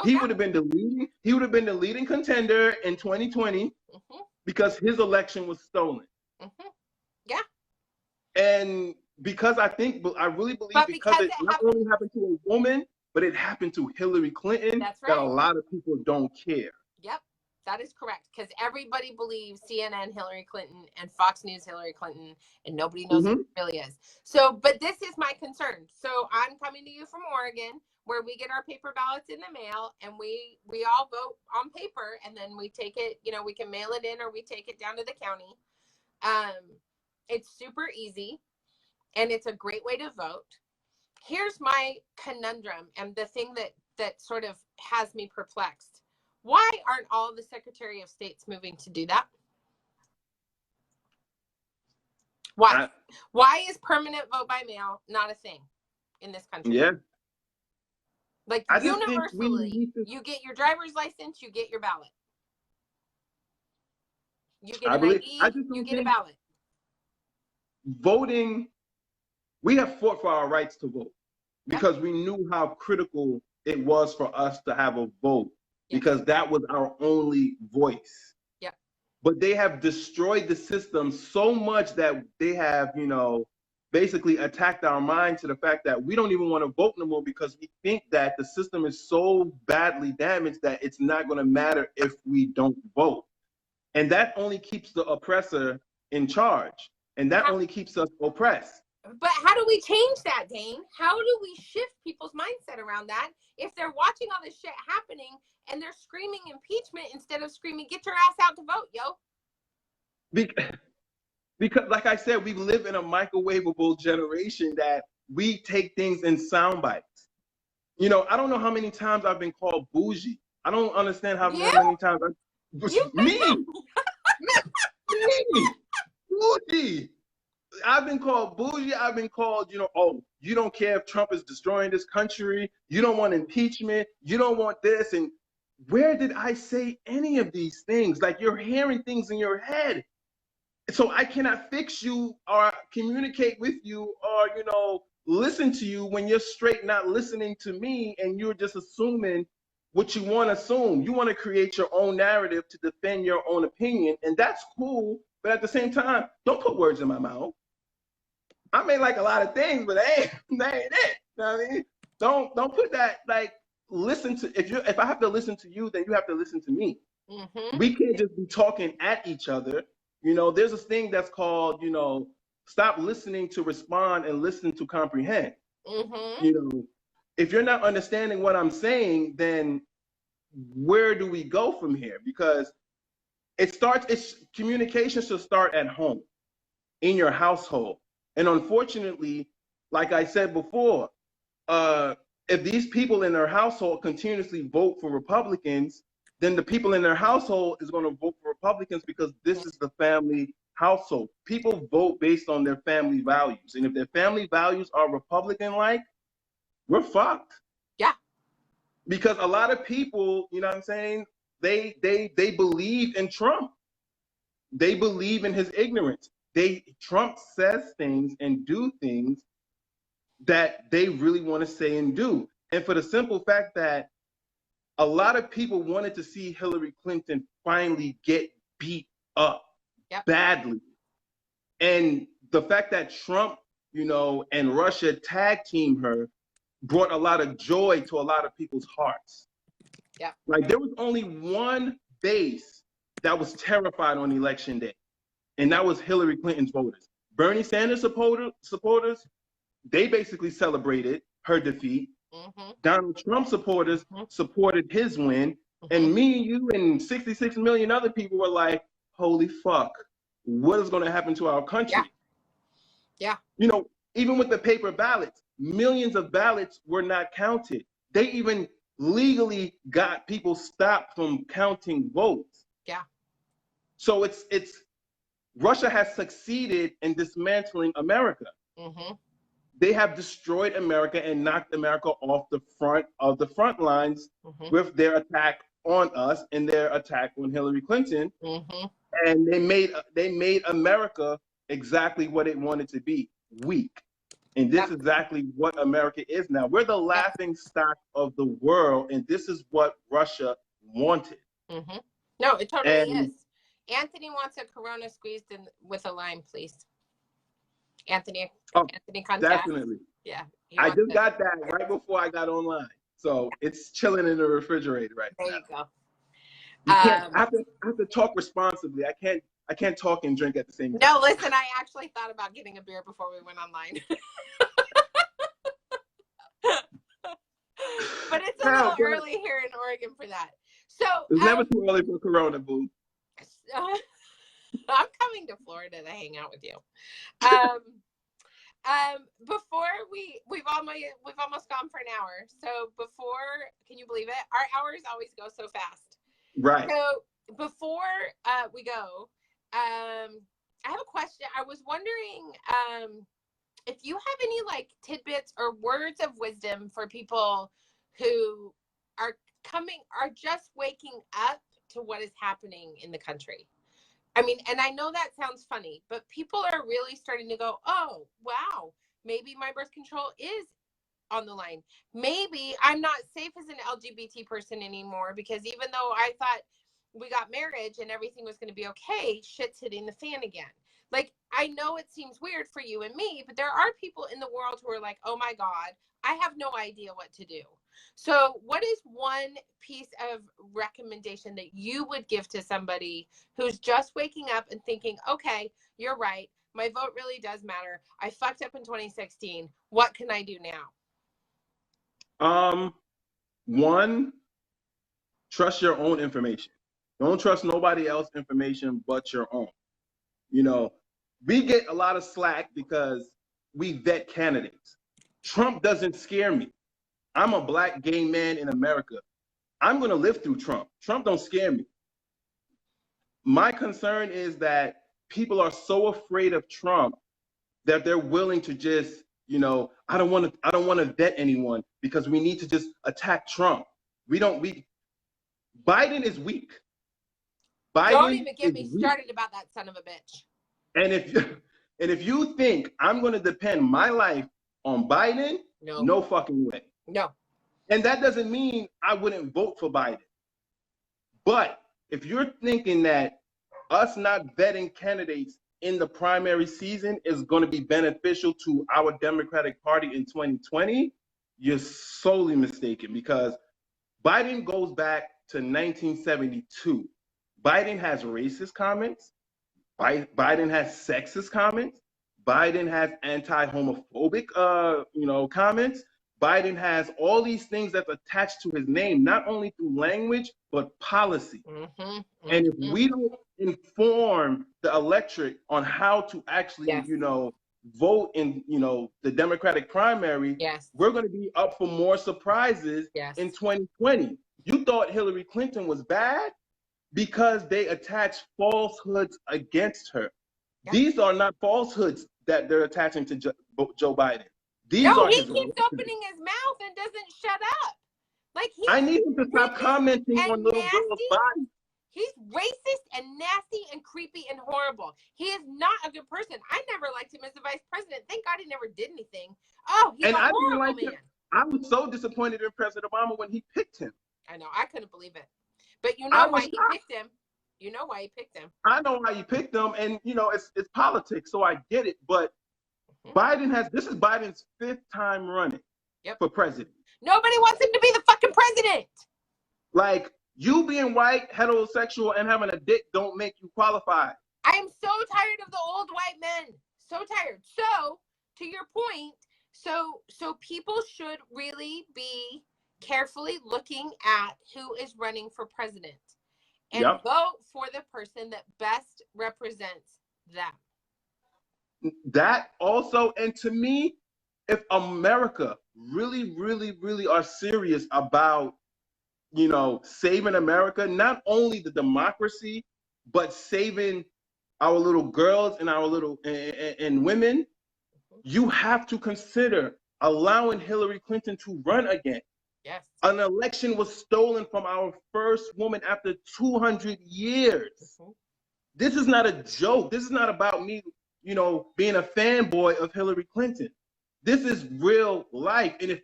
He would have been the leading contender in 2020 because his election was stolen. Yeah. And because I really believe because it not only happened to a woman, but it happened to Hillary Clinton, that's right, that a lot of people don't care. Yep, that is correct. Because everybody believes CNN Hillary Clinton and Fox News Hillary Clinton, and nobody knows what it really is. So, but this is my concern. So I'm coming to you from Oregon, where we get our paper ballots in the mail, and we all vote on paper, and then we take it, we can mail it in or we take it down to the county. It's super easy, and it's a great way to vote. Here's my conundrum, and the thing that sort of has me perplexed. Why aren't all the Secretary of States moving to do that? Why? Why is permanent vote by mail not a thing in this country? Yeah. Like universally, you get your driver's license, you get your ballot. You get an ID, you get a ballot. Voting, we have fought for our rights to vote because we knew how critical it was for us to have a vote, because that was our only voice. Yeah. But they have destroyed the system so much that they have, basically attacked our mind to the fact that we don't even want to vote no more, because we think that the system is so badly damaged that it's not going to matter if we don't vote. And that only keeps the oppressor in charge. And that only keeps us oppressed. But how do we change that, Dane? How do we shift people's mindset around that if they're watching all this shit happening and they're screaming impeachment instead of screaming, get your ass out to vote, yo? Because, like I said, we live in a microwavable generation that we take things in sound bites. I don't know how many times I've been called bougie. I don't understand how many times me, bougie. I've been called bougie. I've been called, oh, you don't care if Trump is destroying this country. You don't want impeachment. You don't want this. And where did I say any of these things? Like, you're hearing things in your head. So I cannot fix you or communicate with you or, listen to you when you're straight not listening to me, and you're just assuming what you want to assume. You want to create your own narrative to defend your own opinion, and that's cool. But at the same time, don't put words in my mouth. I may like a lot of things, but that ain't it. You know what I mean? Don't put that, like, listen to, if I have to listen to you, then you have to listen to me. We can't just be talking at each other. There's this thing that's called, stop listening to respond and listen to comprehend. If you're not understanding what I'm saying, then where do we go from here? Because communication should start at home, in your household. And unfortunately, like I said before, if these people in their household continuously vote for Republicans, then the people in their household is going to vote for Republicans because this is the family household. People vote based on their family values. And if their family values are Republican-like, we're fucked. Yeah. Because a lot of people, you know what I'm saying, they believe in Trump. They believe in his ignorance. Trump says things and do things that they really want to say and do. And for the simple fact that a lot of people wanted to see Hillary Clinton finally get beat up badly. And the fact that Trump, you know, and Russia tag team her brought a lot of joy to a lot of people's hearts. Yeah. Like there was only one base that was terrified on election day, and that was Hillary Clinton's voters. Bernie Sanders supporters, they basically celebrated her defeat. Mm-hmm. Donald Trump supporters supported his win. Mm-hmm. And me and you and 66 million other people were like, holy fuck, what is going to happen to our country? Yeah. Yeah. You know, even with the paper ballots, millions of ballots were not counted. They even legally got people stopped from counting votes. Yeah. So it's Russia has succeeded in dismantling America. Mm-hmm. They have destroyed America and knocked America off the front lines with their attack on us and their attack on Hillary Clinton. Mm-hmm. And they made America exactly what it wanted to be, weak. And this is exactly what America is now. We're the laughing stock of the world, and this is what Russia wanted. Mm-hmm. No, it totally is. Anthony wants a Corona squeezed in with a lime, please. Anthony contact. Definitely. Yeah. I just got that right before I got online. So it's chilling in the refrigerator right now. There you go. I have to talk responsibly. I can't talk and drink at the same time. No, listen, I actually thought about getting a beer before we went online. But it's a little early here in Oregon for that. So it's never too early for Corona, boo. I'm coming to Florida to hang out with you. Before we've almost gone for an hour. So can you believe it? Our hours always go so fast. Right. So before we go, I have a question. I was wondering if you have any like tidbits or words of wisdom for people who are just waking up to what is happening in the country. I mean, and I know that sounds funny, but people are really starting to go, oh, wow, maybe my birth control is on the line. Maybe I'm not safe as an LGBT person anymore, because even though I thought we got marriage and everything was going to be okay, shit's hitting the fan again. Like, I know it seems weird for you and me, but there are people in the world who are like, oh my God, I have no idea what to do. So what is one piece of recommendation that you would give to somebody who's just waking up and thinking, okay, you're right, my vote really does matter. I fucked up in 2016. What can I do now? One, trust your own information. Don't trust nobody else's information but your own. You know, we get a lot of slack because we vet candidates. Trump doesn't scare me. I'm a black gay man in America. I'm going to live through Trump. Trump don't scare me. My concern is that people are so afraid of Trump that they're willing to just, you know, I don't want to vet anyone because we need to just attack Trump. Biden is weak. Don't even get me started about that son of a bitch. And if you think I'm going to depend my life on Biden, no fucking way. No. And that doesn't mean I wouldn't vote for Biden. But if you're thinking that us not vetting candidates in the primary season is going to be beneficial to our Democratic Party in 2020, you're solely mistaken, because Biden goes back to 1972. Biden has racist comments. Biden has sexist comments. Biden has anti-homophobic, comments. Biden has all these things that's attached to his name, not only through language, but policy. And if we don't inform the electorate on how to actually, vote in, the Democratic primary, Yes. we're going to be up for more surprises in 2020. You thought Hillary Clinton was bad because they attached falsehoods against her. Yeah. These are not falsehoods that they're attaching to Joe Biden. These No, are he his keeps elections. opening his mouth and doesn't shut up. Like I need him to stop commenting on little girls' bodies. He's racist and nasty and creepy and horrible. He is not a good person. I never liked him as the vice president. Thank God he never did anything. Oh, he's a horrible man. I was so disappointed in President Obama when he picked him. I know. I couldn't believe it. But you know why he picked him. You know why he picked him. I know why he picked him, and it's politics, so I get it. But this is Biden's 5th time running for president. Nobody wants him to be the fucking president. Like, you being white, heterosexual, and having a dick don't make you qualified. I am so tired of the old white men. So tired. So, to your point, so people should really be carefully looking at who is running for president and vote for the person that best represents them. That also, and to me, if America really, really, really are serious about, saving America, not only the democracy, but saving our little girls and our little and women, you have to consider allowing Hillary Clinton to run again. Yes. An election was stolen from our first woman after 200 years. This is not a joke. This is not about me, being a fanboy of Hillary Clinton. This is real life. And if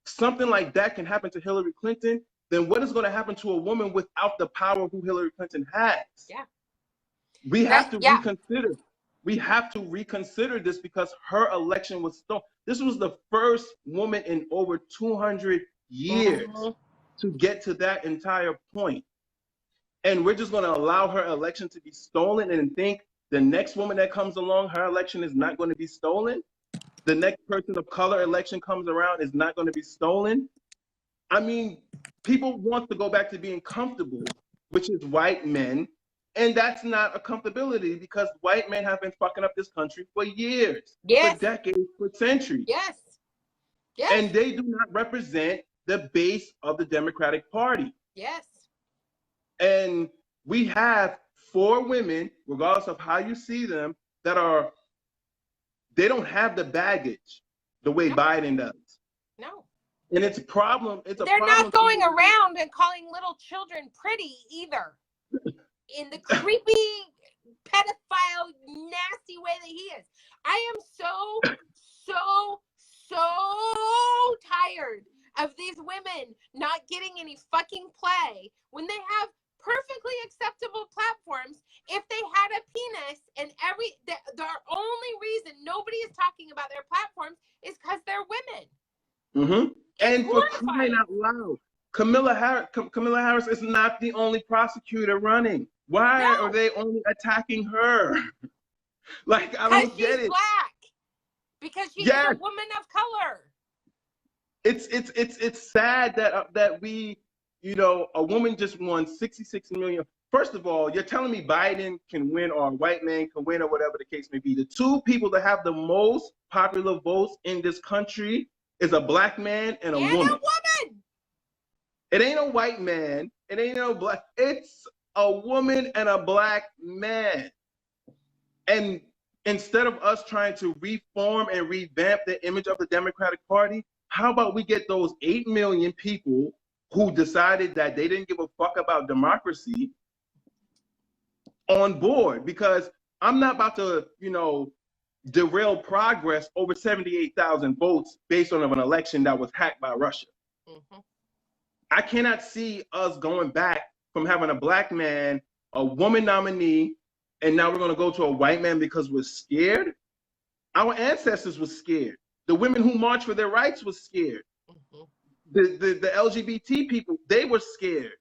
something like that can happen to Hillary Clinton, then what is going to happen to a woman without the power who Hillary Clinton has? Yeah. We have to reconsider. We have to reconsider this because her election was stolen. This was the first woman in over 200 years to get to that entire point. And we're just going to allow her election to be stolen and think the next woman that comes along, her election is not going to be stolen. The next person of color election comes around is not going to be stolen. I mean, people want to go back to being comfortable, which is white men. And that's not a comfortability because white men have been fucking up this country for years, for decades, for centuries. Yes. And they do not represent the base of the Democratic Party. Yes. And we have 4 women, regardless of how you see them, they don't have the baggage the way Biden does. No. And it's a problem. They're not going around and calling little children pretty either. In the creepy, pedophile, nasty way that he is. I am so tired of these women not getting any fucking play when they have perfectly acceptable platforms. If they had a penis and the only reason nobody is talking about their platforms is because they're women. And for crying out loud, Kamala Harris is not the only prosecutor running. Why are they only attacking her? Like, I don't get it. Black. Because she's a woman of color. It's sad that we, a woman just won 66 million. First of all, you're telling me Biden can win or a white man can win or whatever the case may be. The 2 people that have the most popular votes in this country is a black man and a woman. It ain't a white man. It ain't no black. It's a woman and a black man. And instead of us trying to reform and revamp the image of the Democratic Party, how about we get those 8 million people who decided that they didn't give a fuck about democracy on board? Because I'm not about to, derail progress over 78,000 votes based on an election that was hacked by Russia. I cannot see us going back from having a black man, a woman nominee, and now we're going to go to a white man because we're scared. Our ancestors were scared. The women who marched for their rights were scared. The LGBT people, they were scared.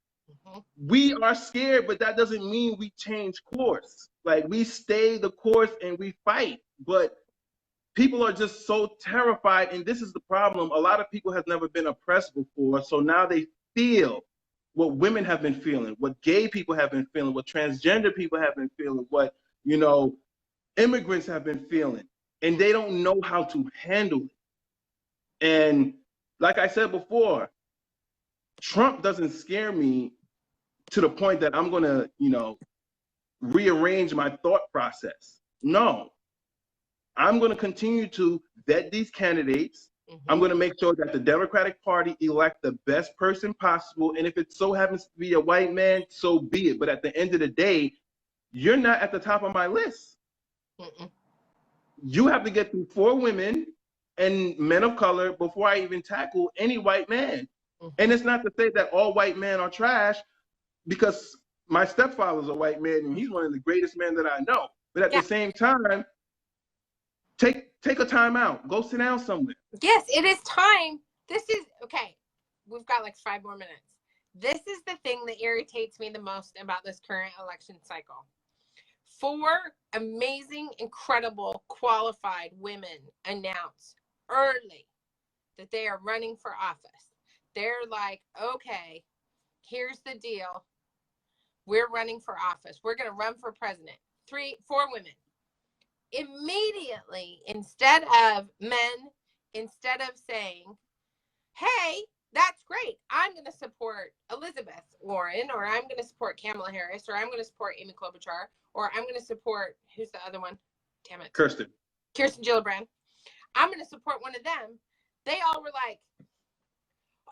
We are scared, but that doesn't mean we change course. Like, we stay the course and we fight. But people are just so terrified, and this is the problem. A lot of people have never been oppressed before, so now they feel what women have been feeling, what gay people have been feeling, what transgender people have been feeling, what, immigrants have been feeling. and they don't know how to handle it. And like I said before, Trump doesn't scare me to the point that I'm going to, rearrange my thought process. No, I'm going to continue to vet these candidates. I'm going to make sure that the Democratic Party elect the best person possible. And if it so happens to be a white man, so be it. But at the end of the day, you're not at the top of my list. You have to get through 4 women and men of color before I even tackle any white man. And it's not to say that all white men are trash, because my stepfather's a white man and he's one of the greatest men that I know. But at the same time, take a time out. Go sit down somewhere. Yes, it is time. This is, okay, we've got like 5 more minutes. This is the thing that irritates me the most about this current election cycle. 4 amazing, incredible, qualified women announce early that they are running for office. They're like, okay, here's the deal. We're running for office. We're going to run for president. 4 women. Immediately, instead of saying, hey, that's great, I'm going to support Elizabeth Warren, or I'm going to support Kamala Harris, or I'm going to support Amy Klobuchar, or I'm going to support, who's the other one? Damn it. Kirsten Gillibrand. I'm going to support one of them. They all were like,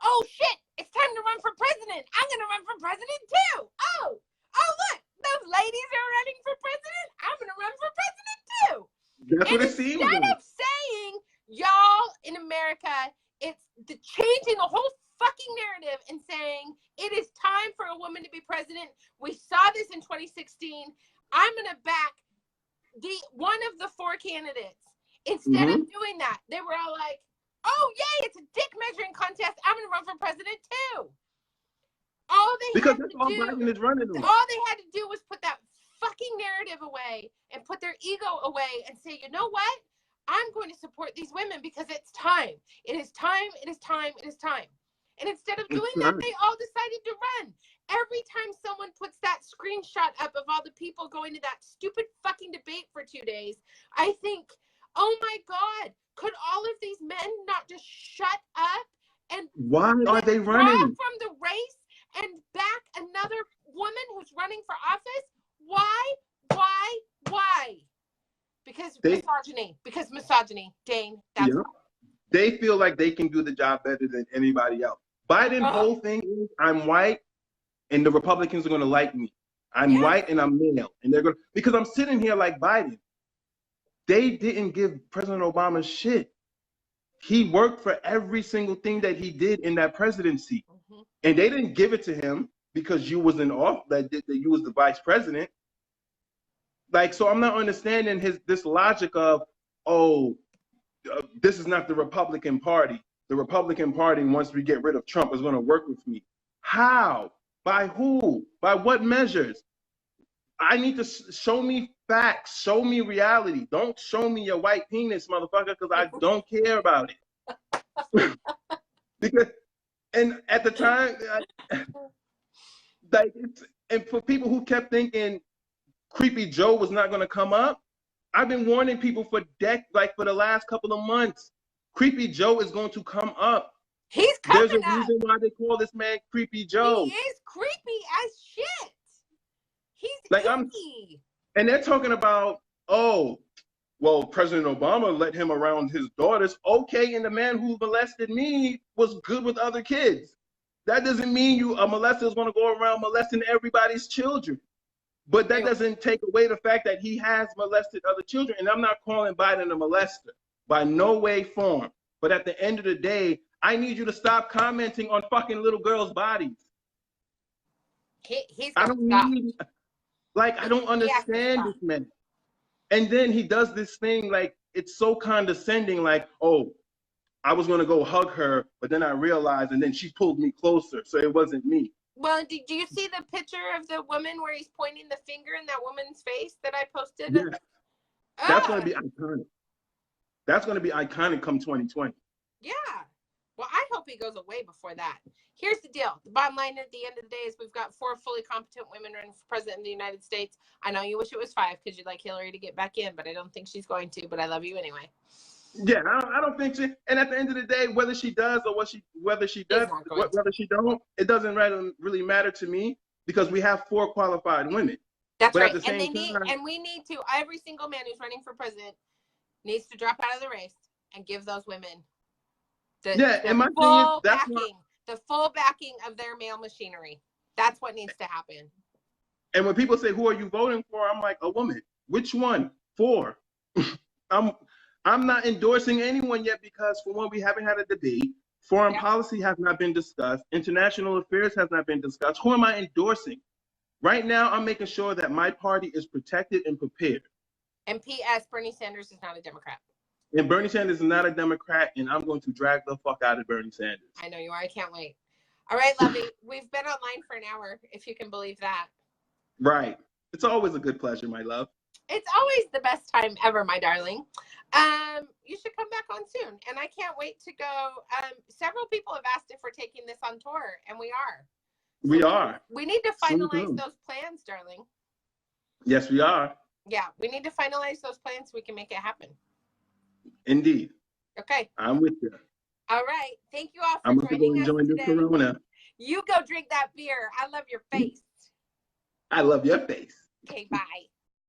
oh shit, it's time to run for president. I'm going to run for president too. Oh, look, those ladies are running for president. I'm going to run for president too. That's what it seems like. Instead of saying, y'all in America, it's changing the whole fucking narrative and saying it is time for a woman to be president. We saw this in 2016. I'm going to back one of the 4 candidates. Instead of doing that, they were all like, oh, yay, it's a dick measuring contest. I'm going to run for president too. All they had to do was put that fucking narrative away and put their ego away and say, you know what? I'm going to support these women because it's time. It is time. It is time. It is time. And instead of doing that, they all decided to run. Every time someone puts that screenshot up of all the people going to that stupid fucking debate for 2 days, I think, oh my God, could all of these men not just shut up and why are they running from the race and back another woman who's running for office? Why? Because misogyny, Dane. That's why. They feel like they can do the job better than anybody else. Biden's whole thing is, I'm white and the Republicans are going to like me. I'm white and I'm male. And they're going to, because I'm sitting here like Biden. They didn't give President Obama shit. He worked for every single thing that he did in that presidency. And they didn't give it to him because you was in office, that you was the vice president. Like, so I'm not understanding this logic of, this is not the Republican Party. The Republican Party, once we get rid of Trump, is going to work with me. How? By who? By what measures? I need to show me facts. Show me reality. Don't show me your white penis, motherfucker, because I don't care about it. Because, and at the time, and for people who kept thinking Creepy Joe was not going to come up, I've been warning people for the last couple of months. Creepy Joe is going to come up. He's coming up. There's a reason why they call this man Creepy Joe. He is creepy as shit. He's like icky. And they're talking about, well, President Obama let him around his daughters. Okay, and the man who molested me was good with other kids. That doesn't mean a molester is going to go around molesting everybody's children. But that doesn't take away the fact that he has molested other children. And I'm not calling Biden a molester by no way, form. But at the end of the day, I need you to stop commenting on fucking little girls' bodies. I don't understand this man. And then he does this thing like, it's so condescending, like, I was going to go hug her, but then I realized, and then she pulled me closer, so it wasn't me. Well, did you see the picture of the woman where he's pointing the finger in that woman's face that I posted? Yeah. That's going to be iconic. That's going to be iconic come 2020. Yeah. Well, I hope hope he goes away before that. Here's the deal. The bottom line at the end of the day is we've got 4 fully competent women running for president of the United States. I know you wish it was 5 because you'd like Hillary to get back in, but I don't think she's going to, but I love you anyway. Yeah, I don't think she. And at the end of the day, whether she does or whether she don't, it doesn't really matter to me because we have 4 qualified women. That's but right. At the same and we need to. Every single man who's running for president needs to drop out of the race and give those women the full backing of their male machinery. That's what needs to happen. And when people say, "Who are you voting for?" I'm like, a woman. Which one? 4. I'm not endorsing anyone yet because, for one, we haven't had a debate. Foreign policy has not been discussed. International affairs has not been discussed. Who am I endorsing? Right now, I'm making sure that my party is protected and prepared. And P.S. Bernie Sanders is not a Democrat. And Bernie Sanders is not a Democrat, and I'm going to drag the fuck out of Bernie Sanders. I know you are. I can't wait. All right, Lovey. We've been online for an hour, if you can believe that. Right. It's always a good pleasure, my love. It's always the best time ever, my darling. You should come back on soon. And I can't wait to go. Several people have asked if we're taking this on tour, and we are. So we are. We need to finalize those plans, darling. Yes, we are. Yeah, we need to finalize those plans so we can make it happen. Indeed. Okay. I'm with you. All right. Thank you all for I'm joining us enjoying today. this Corona. You go drink that beer. I love your face. I love your face. Okay, bye.